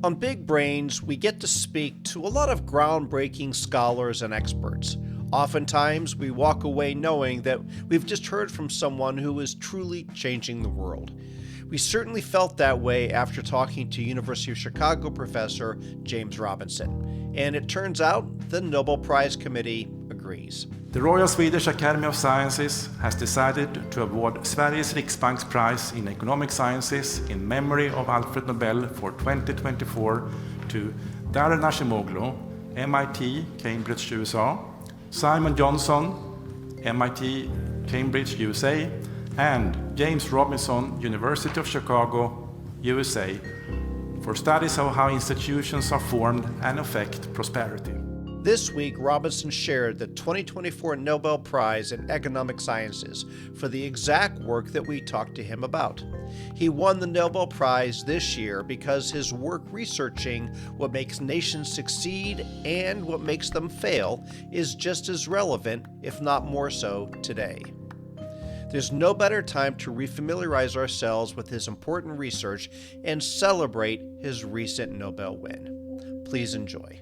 On Big Brains, we get to speak to a lot of groundbreaking scholars and experts. Oftentimes, we walk away knowing that we've just heard from someone who is truly changing the world. We certainly felt that way after talking to University of Chicago professor James Robinson. And it turns out the Nobel Prize Committee agrees. The Royal Swedish Academy of Sciences has decided to award Sveriges Riksbank Prize in Economic Sciences in Memory of Alfred Nobel for 2024 to Darren Acemoglu, MIT, Cambridge, USA, Simon Johnson, MIT, Cambridge, USA, and James Robinson, University of Chicago, USA, for studies of how institutions are formed and affect prosperity. This week, Robinson shared the 2024 Nobel Prize in Economic Sciences for the exact work that we talked to him about. He won the Nobel Prize this year because his work researching what makes nations succeed and what makes them fail is just as relevant, if not more so, today. There's no better time to refamiliarize ourselves with his important research and celebrate his recent Nobel win. Please enjoy.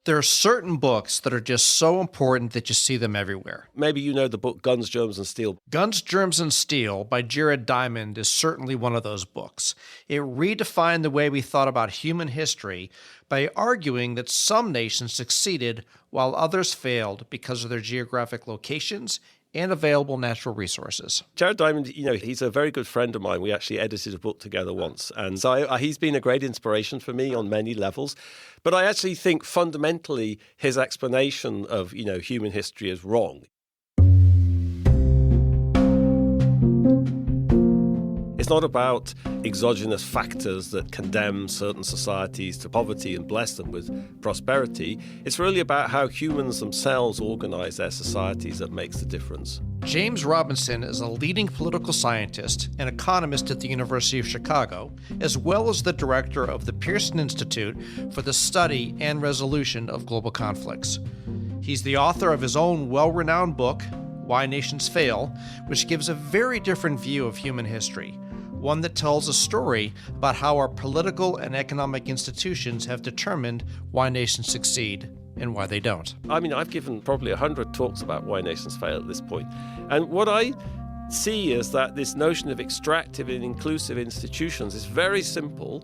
There are certain books that are just so important that you see them everywhere. Maybe you know the book Guns, Germs, and Steel. Guns, Germs, and Steel by Jared Diamond is certainly one of those books. It redefined the way we thought about human history by arguing that some nations succeeded while others failed because of their geographic locations and available natural resources. Jared Diamond, he's a very good friend of mine. We actually edited a book together once. And so he's been a great inspiration for me on many levels. But I actually think fundamentally his explanation of, human history is wrong. It's not about exogenous factors that condemn certain societies to poverty and bless them with prosperity. It's really about how humans themselves organize their societies that makes the difference. James Robinson is a leading political scientist and economist at the University of Chicago, as well as the director of the Pearson Institute for the Study and Resolution of Global Conflicts. He's the author of his own well-renowned book, Why Nations Fail, which gives a very different view of human history. One that tells a story about how our political and economic institutions have determined why nations succeed and why they don't. I've given probably 100 talks about why nations fail at this point. And what I see is that this notion of extractive and inclusive institutions is very simple,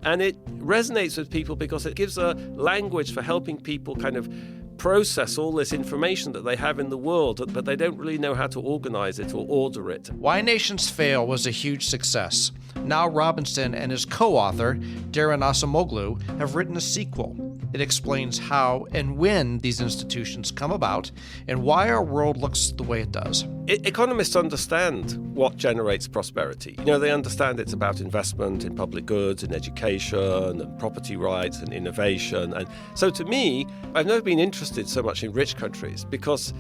and it resonates with people because it gives a language for helping people kind of process all this information that they have in the world, but they don't really know how to organize it or order it. Why Nations Fail was a huge success. Now Robinson and his co-author, Darren Acemoglu, have written a sequel. It explains how and when these institutions come about and why our world looks the way it does. Economists understand what generates prosperity. They understand it's about investment in public goods, in education, and property rights, and innovation. And so to me, I've never been interested so much in rich countries because,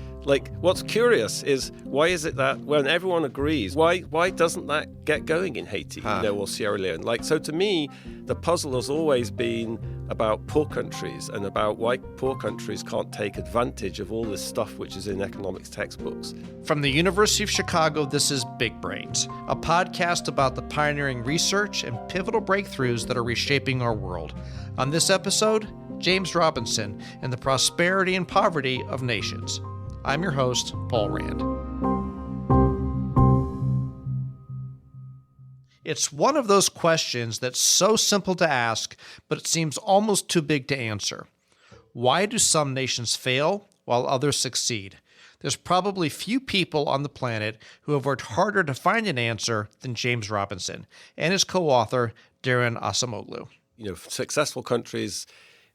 what's curious is why is it that when everyone agrees, why doesn't that get going in Haiti, or Sierra Leone? So to me, the puzzle has always been about poor countries and about why poor countries can't take advantage of all this stuff which is in economics textbooks. From the University of Chicago, this is Big Brains, a podcast about the pioneering research and pivotal breakthroughs that are reshaping our world. On this episode, James Robinson and the prosperity and poverty of nations. I'm your host, Paul Rand. It's one of those questions that's so simple to ask, but it seems almost too big to answer. Why do some nations fail while others succeed? There's probably few people on the planet who have worked harder to find an answer than James Robinson and his co-author, Darren Acemoglu. Successful countries,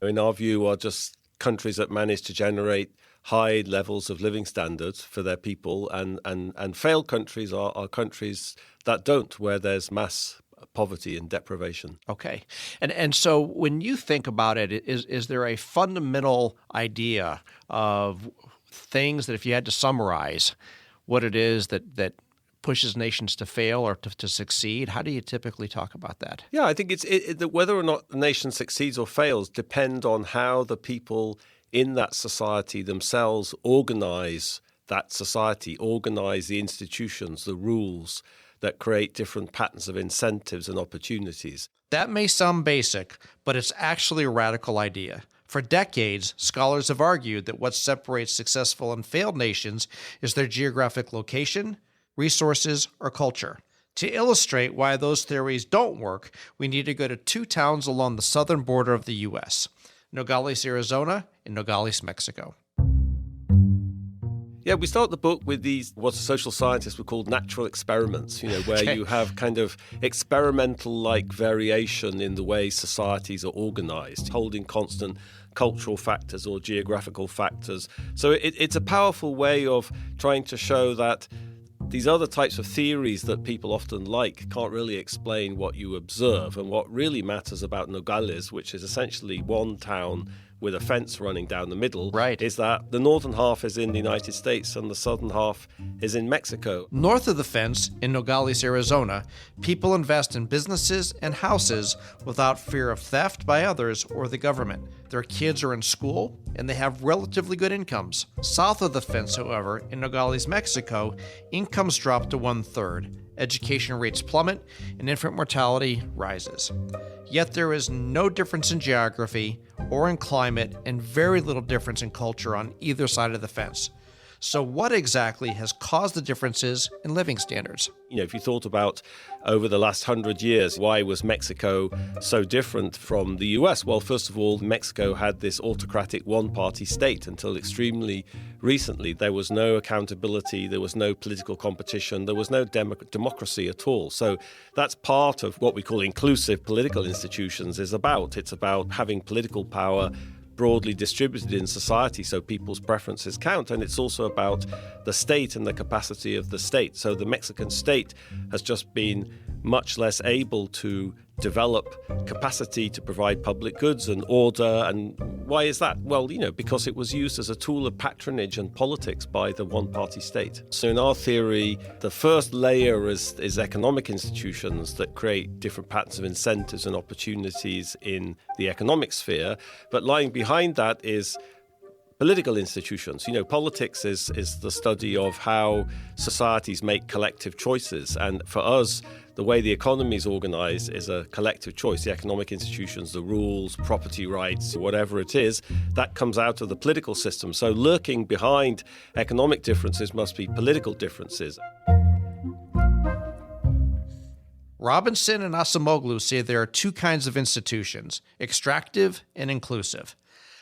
in our view, are just countries that manage to generate high levels of living standards for their people, and failed countries are countries that don't, where there's mass poverty and deprivation. Okay. And so when you think about it, is there a fundamental idea of things that if you had to summarize what it is that pushes nations to fail or to succeed? How do you typically talk about that? Yeah, I think that whether or not a nation succeeds or fails depend on how the people in that society themselves organize that society, organize the institutions, the rules, that create different patterns of incentives and opportunities. That may sound basic, but it's actually a radical idea. For decades, scholars have argued that what separates successful and failed nations is their geographic location, resources, or culture. To illustrate why those theories don't work, we need to go to two towns along the southern border of the U.S., Nogales, Arizona, and Nogales, Mexico. Yeah, we start the book with these, what social scientists would call natural experiments, where you have kind of experimental-like variation in the way societies are organized, holding constant cultural factors or geographical factors. So it's a powerful way of trying to show that these other types of theories that people often like can't really explain what you observe. And what really matters about Nogales, which is essentially one town with a fence running down the middle, right, is that the northern half is in the United States and the southern half is in Mexico. North of the fence, in Nogales, Arizona, people invest in businesses and houses without fear of theft by others or the government. Their kids are in school, and they have relatively good incomes. South of the fence, however, in Nogales, Mexico, incomes drop to 1/3. Education rates plummet, and infant mortality rises. Yet there is no difference in geography or in climate, and very little difference in culture on either side of the fence. So what exactly has caused the differences in living standards? If you thought about over the last 100 years, why was Mexico so different from the US? Well, first of all, Mexico had this autocratic one-party state until extremely recently. There was no accountability, there was no political competition, there was no democracy at all. So that's part of what we call inclusive political institutions is about. It's about having political power broadly distributed in society so people's preferences count. And it's also about the state and the capacity of the state. So the Mexican state has just been much less able to develop capacity to provide public goods and order. And why is that? Well, because it was used as a tool of patronage and politics by the one-party state. So in our theory, the first layer is economic institutions that create different patterns of incentives and opportunities in the economic sphere. But lying behind that is political institutions. Politics is the study of how societies make collective choices. And for us, the way the economy is organized is a collective choice. The economic institutions, the rules, property rights, whatever it is, that comes out of the political system. So lurking behind economic differences must be political differences. Robinson and Acemoglu say there are two kinds of institutions, extractive and inclusive.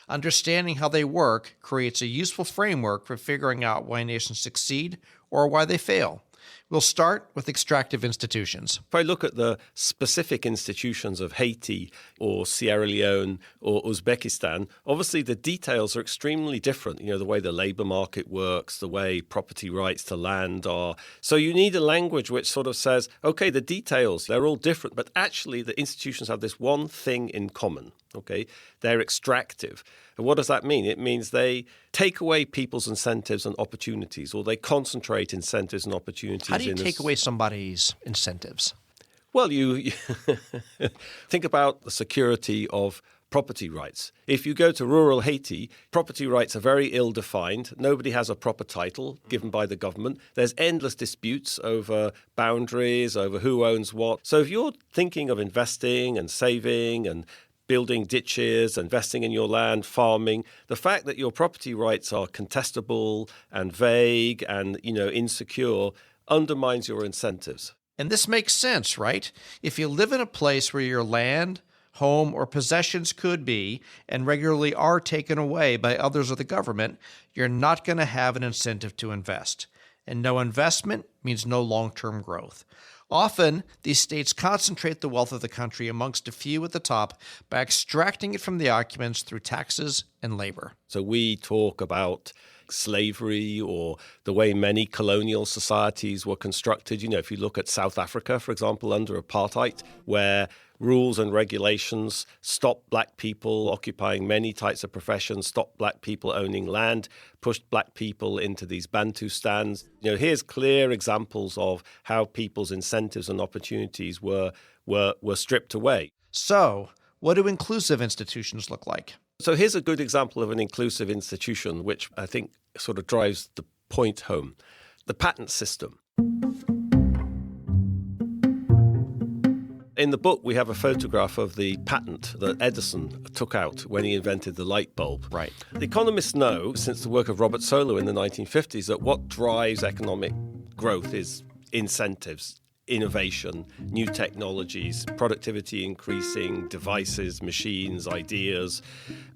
Understanding how they work creates a useful framework for figuring out why nations succeed or why they fail. We'll start with extractive institutions. If I look at the specific institutions of Haiti or Sierra Leone or Uzbekistan, obviously the details are extremely different. The way the labor market works, the way property rights to land are. So you need a language which sort of says, okay, the details, they're all different, but actually the institutions have this one thing in common. Okay, they're extractive. And what does that mean? It means they take away people's incentives and opportunities, or they concentrate incentives and opportunities. How do you take away somebody's incentives? Well, you think about the security of property rights. If you go to rural Haiti, property rights are very ill-defined. Nobody has a proper title given by the government. There's endless disputes over boundaries, over who owns what. So if you're thinking of investing and saving and building ditches, investing in your land, farming, the fact that your property rights are contestable and vague and, insecure undermines your incentives. And this makes sense, right? If you live in a place where your land, home, or possessions could be and regularly are taken away by others or the government, you're not going to have an incentive to invest. And no investment means no long-term growth. Often, these states concentrate the wealth of the country amongst a few at the top by extracting it from the occupants through taxes and labor. So we talk about slavery or the way many colonial societies were constructed. If you look at South Africa, for example, under apartheid, where rules and regulations stopped black people occupying many types of professions, stopped black people owning land, pushed black people into these Bantustans. Here's clear examples of how people's incentives and opportunities were stripped away. So, what do inclusive institutions look like? So here's a good example of an inclusive institution, which I think sort of drives the point home. The patent system. In the book, we have a photograph of the patent that Edison took out when he invented the light bulb. Right. The economists know, since the work of Robert Solow in the 1950s, that what drives economic growth is incentives, innovation, new technologies, productivity increasing, devices, machines, ideas.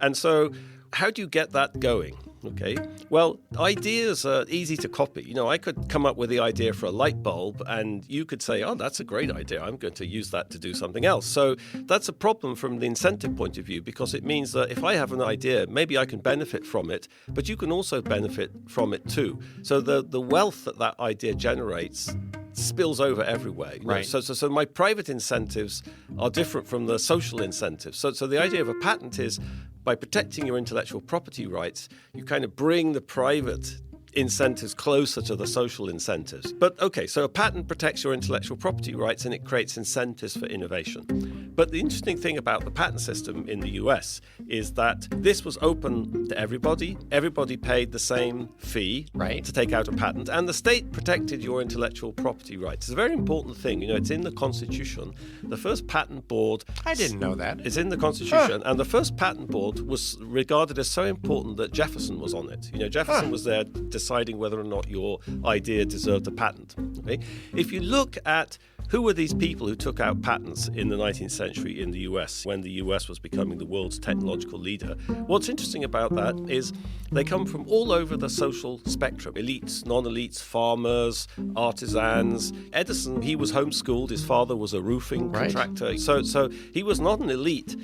And so how do you get that going? Okay, well, ideas are easy to copy. You know, I could come up with the idea for a light bulb and you could say, oh, that's a great idea. I'm going to use that to do something else. So that's a problem from the incentive point of view, because it means that if I have an idea, maybe I can benefit from it, but you can also benefit from it too. So the wealth that idea generates spills over everywhere. You know? Right. So my private incentives are different from the social incentives. So the idea of a patent is, by protecting your intellectual property rights, you kind of bring the private incentives closer to the social incentives. But okay, so a patent protects your intellectual property rights and it creates incentives for innovation. But the interesting thing about the patent system in the US is that this was open to everybody. Everybody paid the same fee to take out a patent, and the state protected your intellectual property rights. It's a very important thing. You know, it's in the Constitution. The first patent board... I didn't know that. It's in the Constitution, and the first patent board was regarded as so important that Jefferson was on it. You know, Jefferson was there deciding whether or not your idea deserved a patent. Okay? If you look at who were these people who took out patents in the 19th century in the US, when the US was becoming the world's technological leader, what's interesting about that is they come from all over the social spectrum. Elites, non-elites, farmers, artisans. Edison, he was homeschooled. His father was a roofing contractor. So he was not an elite.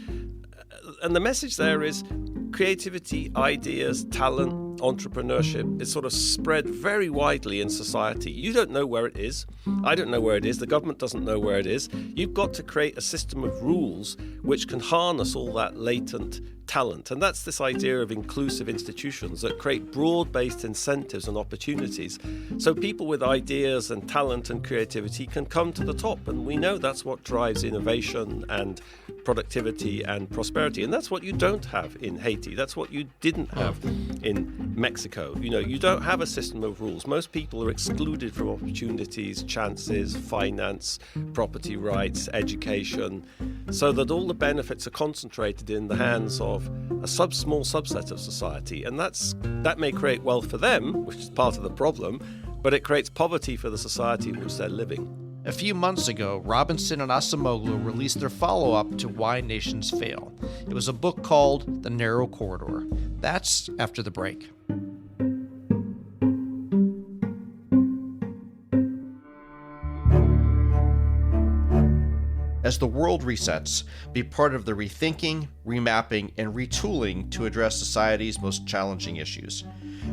And the message there is creativity, ideas, talent, entrepreneurship is sort of spread very widely in society. You don't know where it is. I don't know where it is. The government doesn't know where it is. You've got to create a system of rules which can harness all that latent talent. And that's this idea of inclusive institutions that create broad-based incentives and opportunities. So people with ideas and talent and creativity can come to the top. And we know that's what drives innovation and productivity and prosperity. And that's what you don't have in Haiti. That's what you didn't have in Mexico. You know, you don't have a system of rules. Most people are excluded from opportunities, chances, finance, property rights, education, so that all the benefits are concentrated in the hands of a small subset of society. And that may create wealth for them, which is part of the problem, but it creates poverty for the society in which they're living. A few months ago, Robinson and Acemoglu released their follow-up to Why Nations Fail. It was a book called The Narrow Corridor. That's after the break. As the world resets, be part of the rethinking, remapping, and retooling to address society's most challenging issues.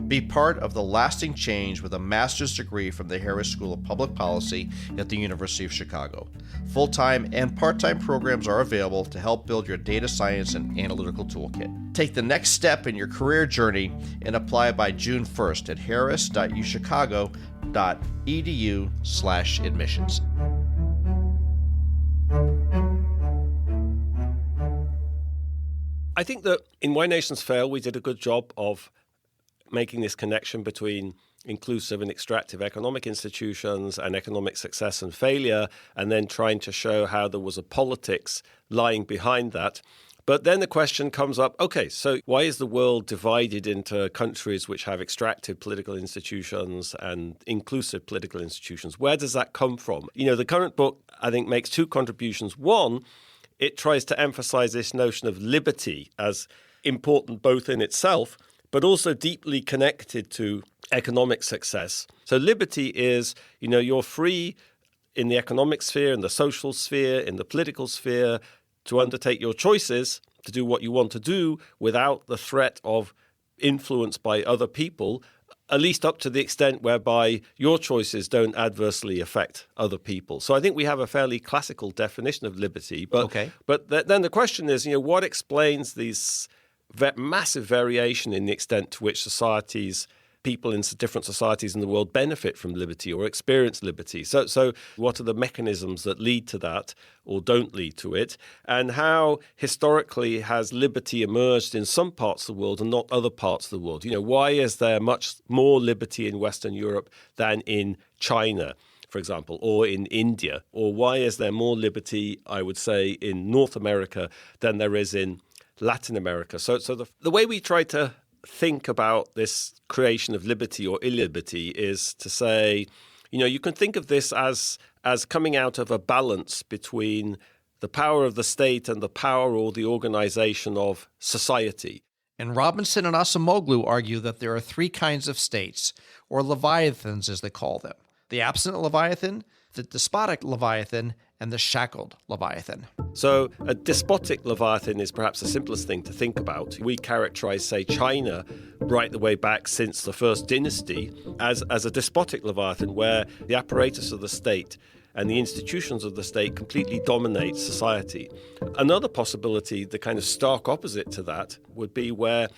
Be part of the lasting change with a master's degree from the Harris School of Public Policy at the University of Chicago. Full-time and part-time programs are available to help build your data science and analytical toolkit. Take the next step in your career journey and apply by June 1st at harris.uchicago.edu/admissions. I think that in Why Nations Fail, we did a good job of making this connection between inclusive and extractive economic institutions and economic success and failure, and then trying to show how there was a politics lying behind that. But then the question comes up, okay, so why is the world divided into countries which have extractive political institutions and inclusive political institutions? Where does that come from? You know, the current book, I think, makes two contributions. One, it tries to emphasize this notion of liberty as important both in itself, but also deeply connected to economic success. So liberty is, you know, you're free in the economic sphere, in the social sphere, in the political sphere, to undertake your choices, to do what you want to do without the threat of influence by other people, at least up to the extent whereby your choices don't adversely affect other people. So I think we have a fairly classical definition of liberty. But then the question is, you know, what explains these massive variation in the extent to which people in different societies in the world benefit from liberty or experience liberty. So what are the mechanisms that lead to that or don't lead to it? And how historically has liberty emerged in some parts of the world and not other parts of the world? You know, why is there much more liberty in Western Europe than in China? for example, or in India? Or why is there more liberty, I would say, in North America than there is in Latin America? So the way we try to think about this creation of liberty or illiberty is to say, you can think of this as coming out of a balance between the power of the state and the power or the organization of society. And Robinson and Acemoglu argue that there are three kinds of states, or leviathans as they call them: the absent leviathan, the despotic leviathan, and the shackled leviathan. So a despotic leviathan is perhaps the simplest thing to think about. We characterize, say, China right the way back since the first dynasty as a despotic leviathan, where the apparatus of the state and the institutions of the state completely dominate society. Another possibility, the kind of stark opposite to that, would be where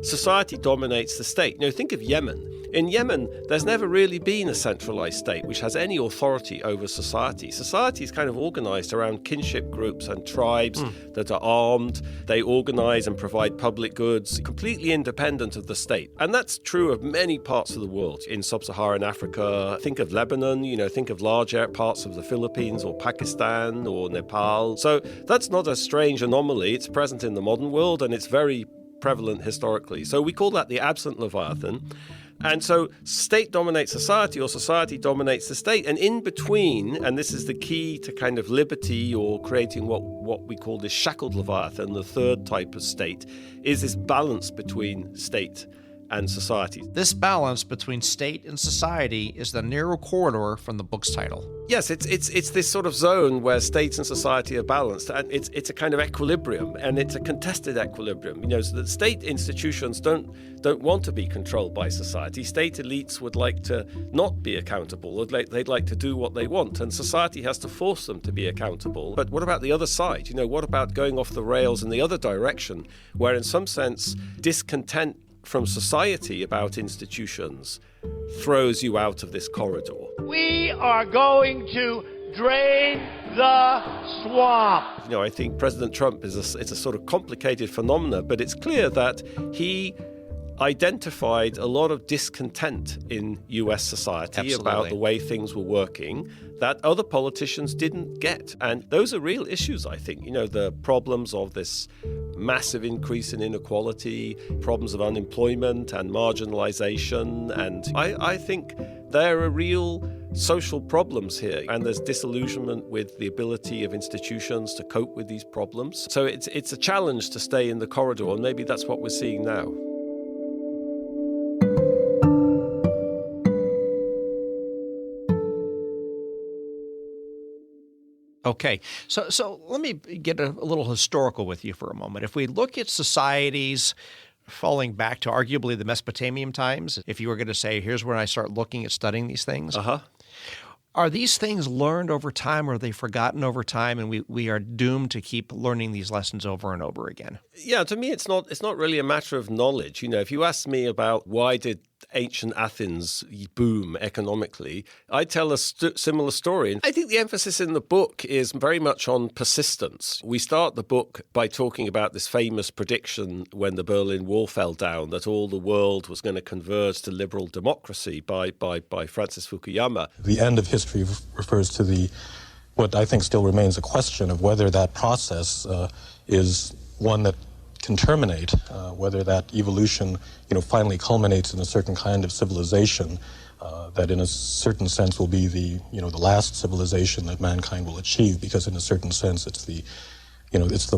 society dominates the state. Think of Yemen. In Yemen, there's never really been a centralized state which has any authority over society. Society is kind of organized around kinship groups and tribes that are armed. They organize and provide public goods, completely independent of the state. And that's true of many parts of the world. In sub-Saharan Africa, think of Lebanon, think of large parts of the Philippines or Pakistan or Nepal. So that's not a strange anomaly. It's present in the modern world, and it's very prevalent historically. So we call that the absent leviathan. And so state dominates society, or society dominates the state. And in between, and this is the key to kind of liberty or creating what we call this shackled leviathan, the third type of state, is this balance between state and society. This balance between state and society is the narrow corridor from the book's title. Yes, it's this sort of zone where states and society are balanced, and it's a kind of equilibrium, and it's a contested equilibrium. So that state institutions don't want to be controlled by society. State elites would like to not be accountable. They'd like to do what they want, and society has to force them to be accountable. But what about the other side? What about going off the rails in the other direction, where in some sense discontent from society about institutions throws you out of this corridor? We are going to drain the swamp. I think President Trump it's a sort of complicated phenomenon, but it's clear that he identified a lot of discontent in US society Absolutely. About the way things were working that other politicians didn't get. And those are real issues, I think. The problems of this massive increase in inequality, problems of unemployment and marginalization. And I think there are real social problems here. And there's disillusionment with the ability of institutions to cope with these problems. So it's a challenge to stay in the corridor. And maybe that's what we're seeing now. Okay, so let me get a little historical with you for a moment. If we look at societies falling back to arguably the Mesopotamian times, if you were going to say, here's where I start looking at studying these things, are these things learned over time, or are they forgotten over time, and we are doomed to keep learning these lessons over and over again? Yeah, to me, it's not really a matter of knowledge. If you ask me about why did ancient Athens boom economically, I tell a similar story. And I think the emphasis in the book is very much on persistence. We start the book by talking about this famous prediction when the Berlin Wall fell down, that all the world was going to converge to liberal democracy by Francis Fukuyama. The end of history refers to what I think still remains a question of whether that process is one that can terminate, whether that evolution, finally culminates in a certain kind of civilization that, in a certain sense, will be the last civilization that mankind will achieve, because, in a certain sense, it's the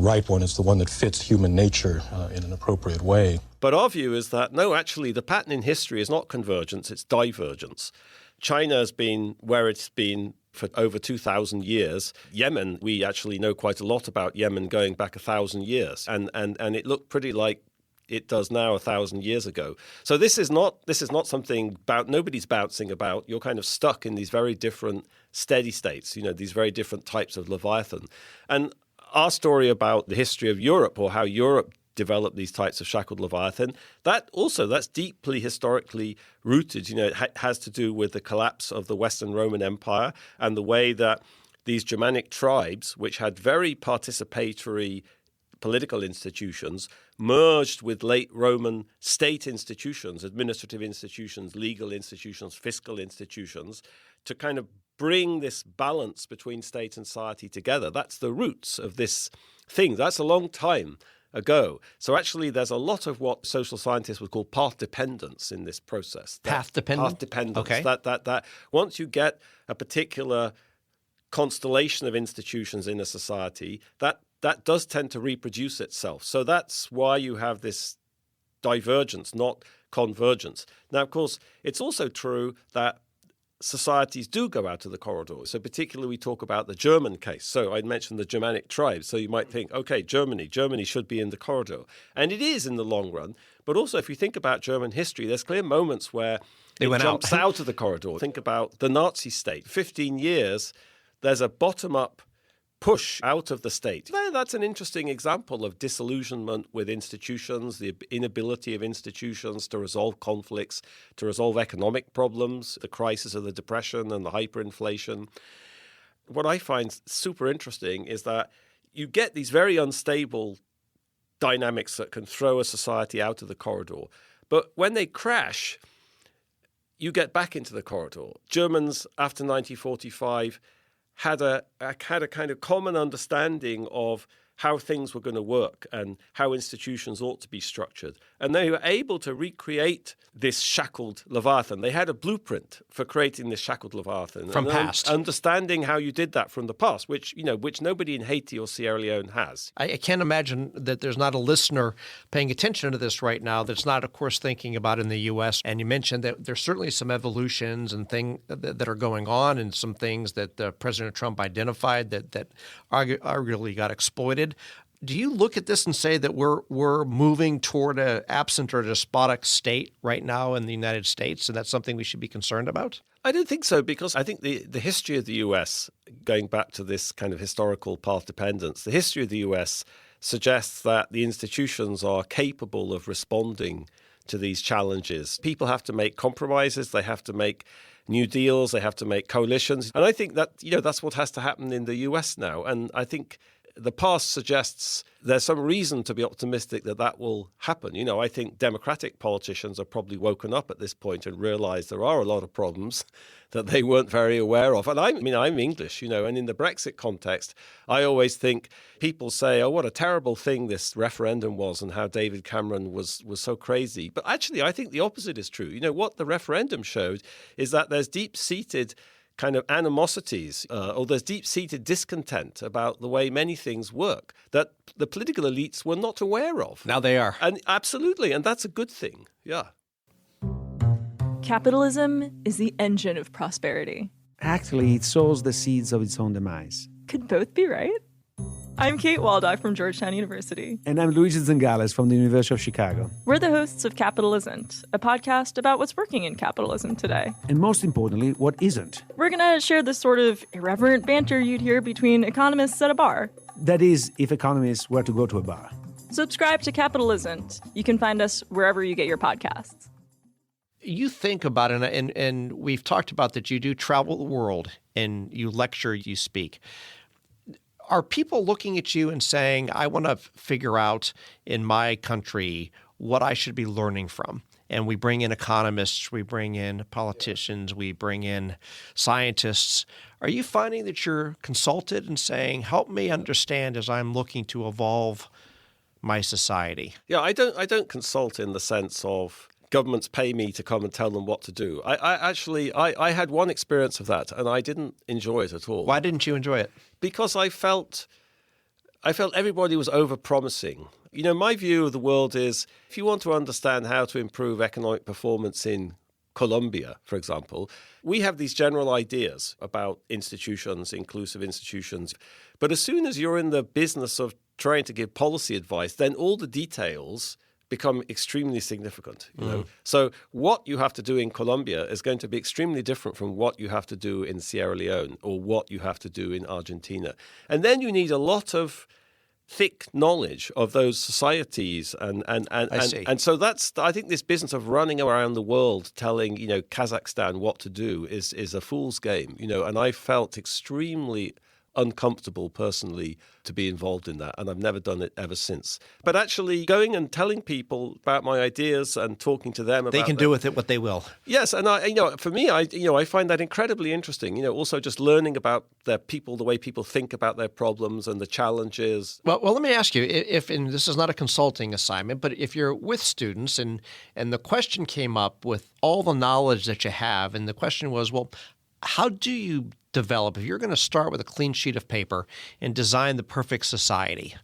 right one. It's the one that fits human nature in an appropriate way. But our view is that no, actually, the pattern in history is not convergence; it's divergence. China has been where it's been for over 2,000 years. Yemen, we actually know quite a lot about Yemen going back 1,000 years. And it looked pretty like it does now 1,000 years ago. So this is not something nobody's bouncing about. You're kind of stuck in these very different steady states, these very different types of Leviathan. And our story about the history of Europe, or how Europe develop these types of shackled Leviathan, that's deeply historically rooted. It has to do with the collapse of the Western Roman Empire and the way that these Germanic tribes, which had very participatory political institutions, merged with late Roman state institutions, administrative institutions, legal institutions, fiscal institutions, to kind of bring this balance between state and society together. That's the roots of this thing. That's a long time ago. So actually, there's a lot of what social scientists would call path dependence in this process. Path dependence? Path dependence. Okay. That once you get a particular constellation of institutions in a society, that does tend to reproduce itself. So that's why you have this divergence, not convergence. Now, of course, it's also true that societies do go out of the corridor. So particularly we talk about the German case. So I mentioned the Germanic tribes. So you might think, okay, Germany should be in the corridor. And it is in the long run. But also if you think about German history, there's clear moments where it jumps out of the corridor. Think about the Nazi state. 15 years, there's a bottom-up push out of the state. That's an interesting example of disillusionment with institutions, the inability of institutions to resolve conflicts, to resolve economic problems, the crisis of the Depression and the hyperinflation. What I find super interesting is that you get these very unstable dynamics that can throw a society out of the corridor. But when they crash, you get back into the corridor. Germans, after 1945, had a kind of common understanding of how things were going to work and how institutions ought to be structured. And they were able to recreate this shackled Leviathan. They had a blueprint for creating this shackled Leviathan. From past. Understanding how you did that from the past, which nobody in Haiti or Sierra Leone has. I can't imagine that there's not a listener paying attention to this right now that's not, of course, thinking about in the U.S. And you mentioned that there's certainly some evolutions and things that are going on and some things that President Trump identified that arguably got exploited. Do you look at this and say that we're moving toward an absent or despotic state right now in the United States, and that's something we should be concerned about? I don't think so, because I think the history of the U.S., going back to this kind of historical path dependence, the history of the U.S. suggests that the institutions are capable of responding to these challenges. People have to make compromises. They have to make new deals. They have to make coalitions. And I think that, that's what has to happen in the U.S. now. And I think the past suggests there's some reason to be optimistic that will happen. I think Democratic politicians are probably woken up at this point and realize there are a lot of problems that they weren't very aware of. And I'm English, and in the Brexit context, I always think people say, oh, what a terrible thing this referendum was and how David Cameron was so crazy. But actually, I think the opposite is true. What the referendum showed is that there's deep-seated kind of animosities or there's deep-seated discontent about the way many things work that the political elites were not aware of. Now they are. And absolutely, and that's a good thing, yeah. Capitalism is the engine of prosperity. Actually, it sows the seeds of its own demise. Could both be right? I'm Kate Waldock from Georgetown University. And I'm Luigi Zingales from the University of Chicago. We're the hosts of Capital Isn't, a podcast about what's working in capitalism today. And most importantly, what isn't. We're going to share the sort of irreverent banter you'd hear between economists at a bar. That is, if economists were to go to a bar. Subscribe to Capital Isn't. You can find us wherever you get your podcasts. You think about it, and we've talked about that you do travel the world, and you lecture, you speak. Are people looking at you and saying, I want to figure out in my country what I should be learning from? And we bring in economists, we bring in politicians, we bring in scientists. Are you finding that you're consulted and saying, help me understand as I'm looking to evolve my society? Yeah, I don't consult in the sense of governments pay me to come and tell them what to do. I had one experience of that, and I didn't enjoy it at all. Why didn't you enjoy it? Because I felt everybody was over-promising. My view of the world is, if you want to understand how to improve economic performance in Colombia, for example, we have these general ideas about institutions, inclusive institutions. But as soon as you're in the business of trying to give policy advice, then all the details become extremely significant. So what you have to do in Colombia is going to be extremely different from what you have to do in Sierra Leone or what you have to do in Argentina. And then you need a lot of thick knowledge of those societies and so that's, I think, this business of running around the world telling Kazakhstan what to do is a fool's game, and I felt extremely uncomfortable personally to be involved in that, and I've never done it ever since. But actually going and telling people about my ideas and talking to them about They can do with it what they will. Yes, and for me, I find that incredibly interesting. Also just learning about the way people think about their problems and the challenges. Well, let me ask you, and this is not a consulting assignment, but if you're with students and the question came up with all the knowledge that you have, and the question was, well, how do you develop, if you're going to start with a clean sheet of paper and design the perfect society,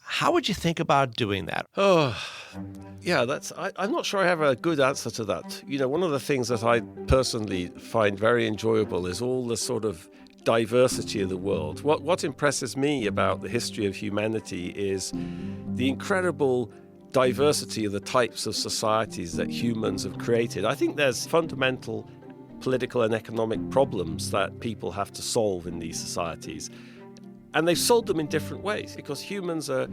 how would you think about doing that? Oh, yeah, I'm not sure I have a good answer to that. One of the things that I personally find very enjoyable is all the sort of diversity of the world. What impresses me about the history of humanity is the incredible diversity of the types of societies that humans have created. I think there's fundamental political and economic problems that people have to solve in these societies. And they've solved them in different ways because humans are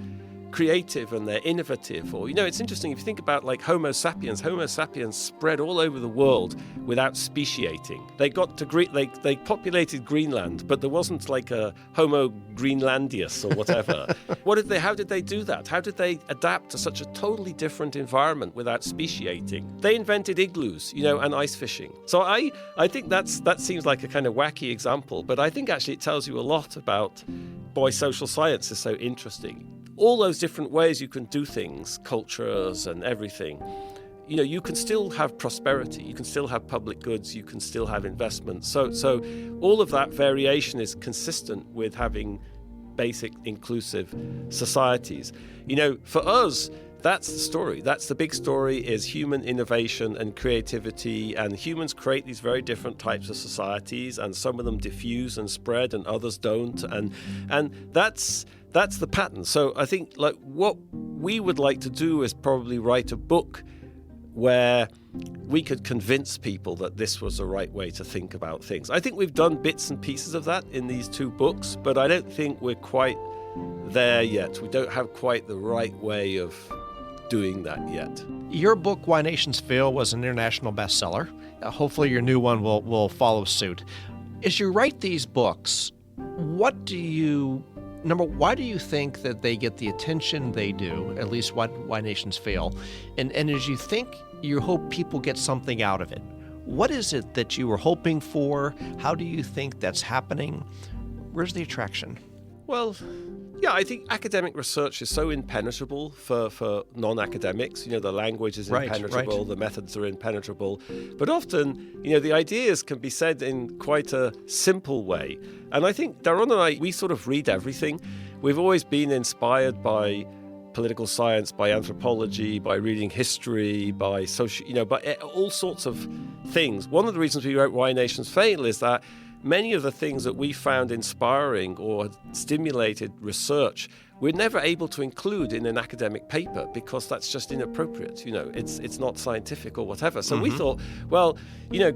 creative and they're innovative. Or, it's interesting if you think about like Homo sapiens. Homo sapiens spread all over the world without speciating. They got to they populated Greenland, but there wasn't like a Homo Greenlandius or whatever. How did they do that? How did they adapt to such a totally different environment without speciating? They invented igloos, and ice fishing. So I think that seems like a kind of wacky example, but I think actually it tells you a lot about why social science is so interesting. All those different ways you can do things, cultures and everything, you can still have prosperity, you can still have public goods, you can still have investment. So all of that variation is consistent with having basic inclusive societies. For us, that's the story. That's the big story, is human innovation and creativity, and humans create these very different types of societies, and some of them diffuse and spread and others don't, and that's the pattern. So I think what we would like to do is probably write a book where we could convince people that this was the right way to think about things. I think we've done bits and pieces of that in these two books, but I don't think we're quite there yet. We don't have quite the right way of doing that yet. Your book, Why Nations Fail, was an international bestseller. Hopefully your new one will follow suit. As you write these books, why do you think that they get the attention they do, at least Why Nations Fail? And as you hope people get something out of it. What is it that you were hoping for? How do you think that's happening? Where's the attraction? Well, yeah, I think academic research is so impenetrable for non-academics. The language is impenetrable, the methods are impenetrable. But often, the ideas can be said in quite a simple way. And I think Daron and I, we sort of read everything. We've always been inspired by political science, by anthropology, by reading history, by social, by all sorts of things. One of the reasons we wrote Why Nations Fail is that many of the things that we found inspiring or stimulated research, we're never able to include in an academic paper because that's just inappropriate. It's not scientific or whatever. So we thought, well,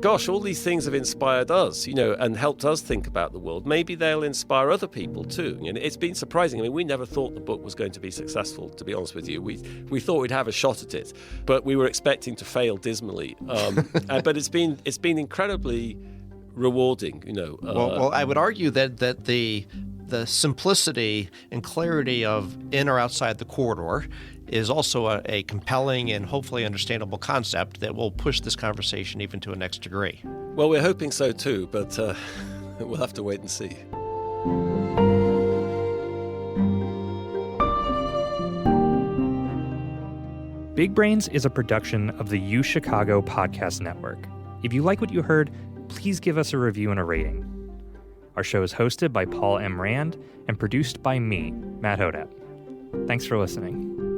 gosh, all these things have inspired us, and helped us think about the world. Maybe they'll inspire other people too. It's been surprising. I mean, we never thought the book was going to be successful, to be honest with you. We thought we'd have a shot at it, but we were expecting to fail dismally. But it's been incredibly rewarding, Well, I would argue that the simplicity and clarity of in or outside the corridor is also a compelling and hopefully understandable concept that will push this conversation even to a next degree. Well, we're hoping so too, but we'll have to wait and see. Big Brains is a production of the UChicago Podcast Network. If you like what you heard, please give us a review and a rating. Our show is hosted by Paul M. Rand and produced by me, Matt Hodapp. Thanks for listening.